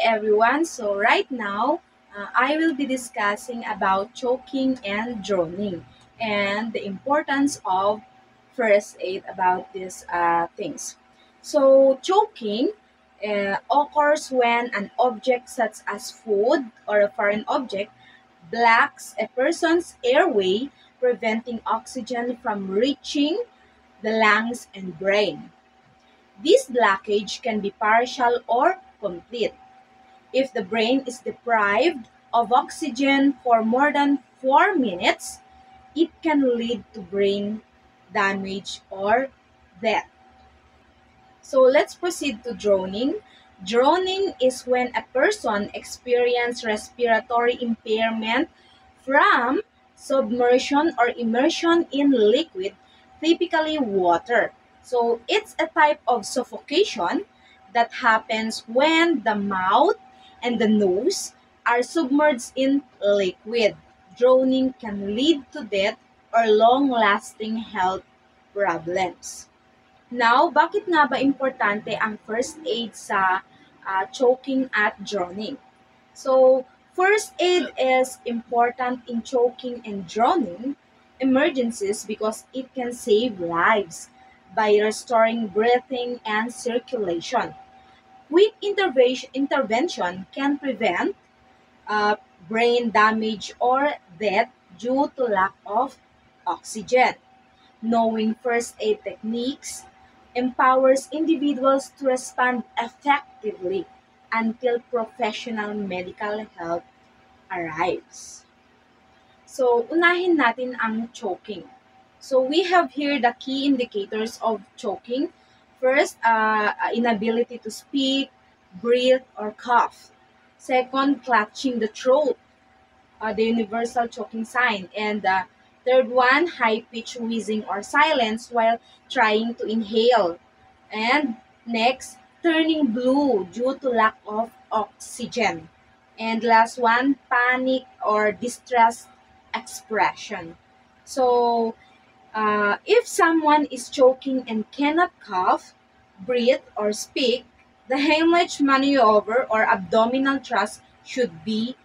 everyone. So right now, I will be discussing about choking and drowning and the importance of first aid about these things. So choking occurs when an object such as food or a foreign object blocks a person's airway, preventing oxygen from reaching the lungs and brain. This blockage can be partial or complete. If the brain is deprived of oxygen for more than 4 minutes, it can lead to brain damage or death. So let's proceed to drowning. Drowning is when a person experiences respiratory impairment from submersion or immersion in liquid, typically water. So it's a type of suffocation that happens when the mouth and the nose are submerged in liquid. Drowning can lead to death or long-lasting health problems. Now, bakit nga ba importante ang first aid sa choking at drowning? So, first aid is important in choking and drowning emergencies because it can save lives by restoring breathing and circulation. Quick intervention can prevent uh, brain damage or death due to lack of oxygen. Knowing first aid techniques empowers individuals to respond effectively until professional medical help arrives. So, unahin natin ang choking. So, we have here the key indicators of choking. First, inability to speak, breathe, or cough. Second, clutching the throat, the universal choking sign. And third one, high-pitched wheezing or silence while trying to inhale. And next, turning blue due to lack of oxygen. And last one, panic or distress expression. So, if someone is choking and cannot cough, breathe, or speak, the Heimlich maneuver or abdominal thrust should be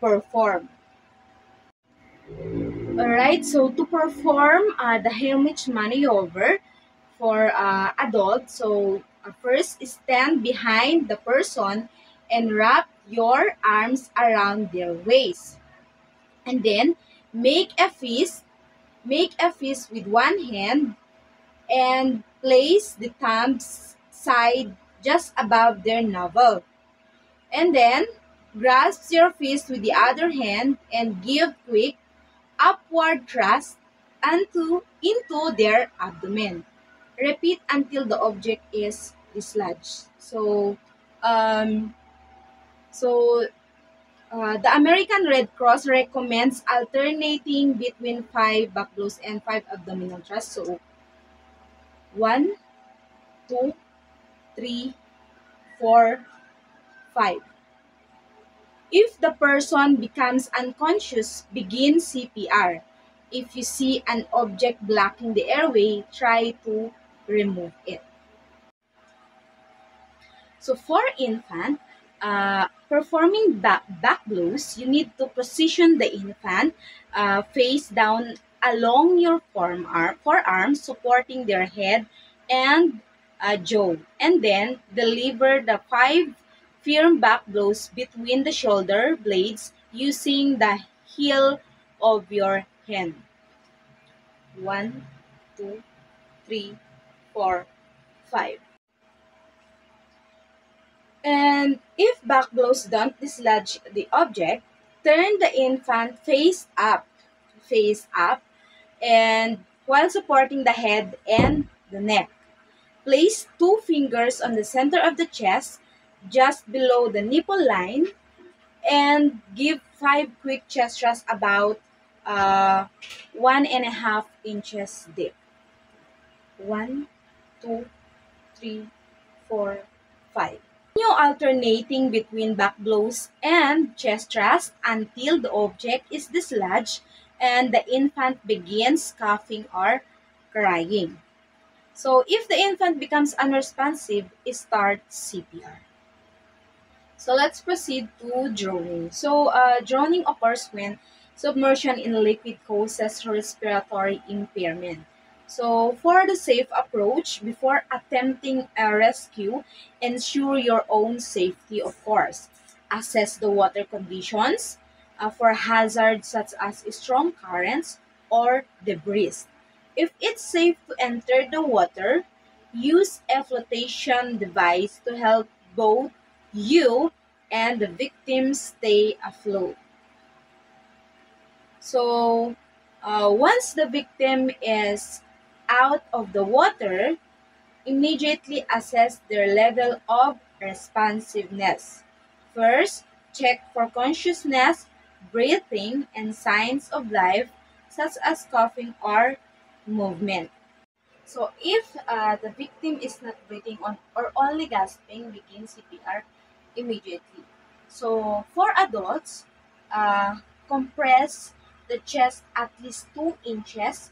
performed. Alright, so to perform the Heimlich maneuver for adults, so first stand behind the person and wrap your arms around their waist. And then make a fist, with one hand and place the thumbs side just above their navel. And then grasp your fist with the other hand and give quick upward thrust into their abdomen. Repeat until the object is dislodged. Um, so, the American Red Cross recommends alternating between 5 back blows and 5 abdominal thrusts. So, 1, 2, 3, 4, 5. If the person becomes unconscious, begin CPR. If you see an object blocking the airway, try to remove it. So for infant, performing back blows, you need to position the infant face down along your forearm, supporting their head and jaw. And then deliver the 5 firm back blows between the shoulder blades using the heel of your hand. 1, 2, 3, 4, 5. And if back blows don't dislodge the object, turn the infant face up, and while supporting the head and the neck. Place 2 fingers on the center of the chest, just below the nipple line, and give 5 quick chest thrusts about 1.5 inches deep. 1, 2, 3, 4, 5. Continue alternating between back blows and chest thrust until the object is dislodged and the infant begins coughing or crying. So if the infant becomes unresponsive, start CPR. So let's proceed to drowning. So drowning occurs when submersion in liquid causes respiratory impairment. So for the safe approach, before attempting a rescue, ensure your own safety, of course. Assess the water conditions for hazards such as strong currents or debris. If it's safe to enter the water, use a flotation device to help both you and the victim stay afloat. So, once the victim is out of the water, immediately assess their level of responsiveness. First, check for consciousness, breathing, and signs of life such as coughing or movement. So if the victim is not breathing on or only gasping, begin CPR immediately. So for adults, compress the chest at least 2 inches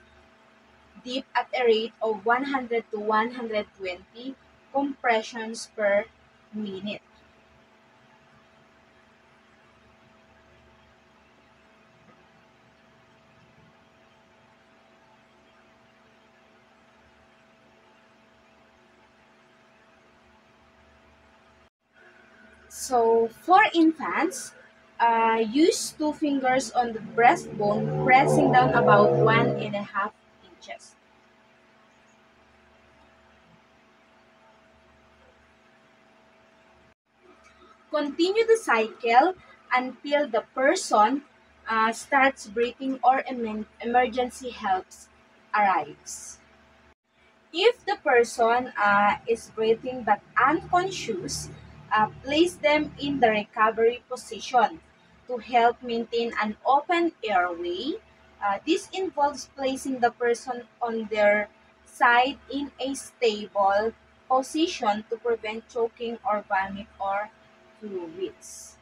deep at a rate of 100 to 120 compressions per minute. So for infants, use two fingers on the breastbone, pressing down about 1.5 inches. Continue the cycle until the person starts breathing or emergency helps arrives. If the person is breathing but unconscious, place them in the recovery position to help maintain an open airway. This involves placing the person on their side in a stable position to prevent choking or vomit or fluids.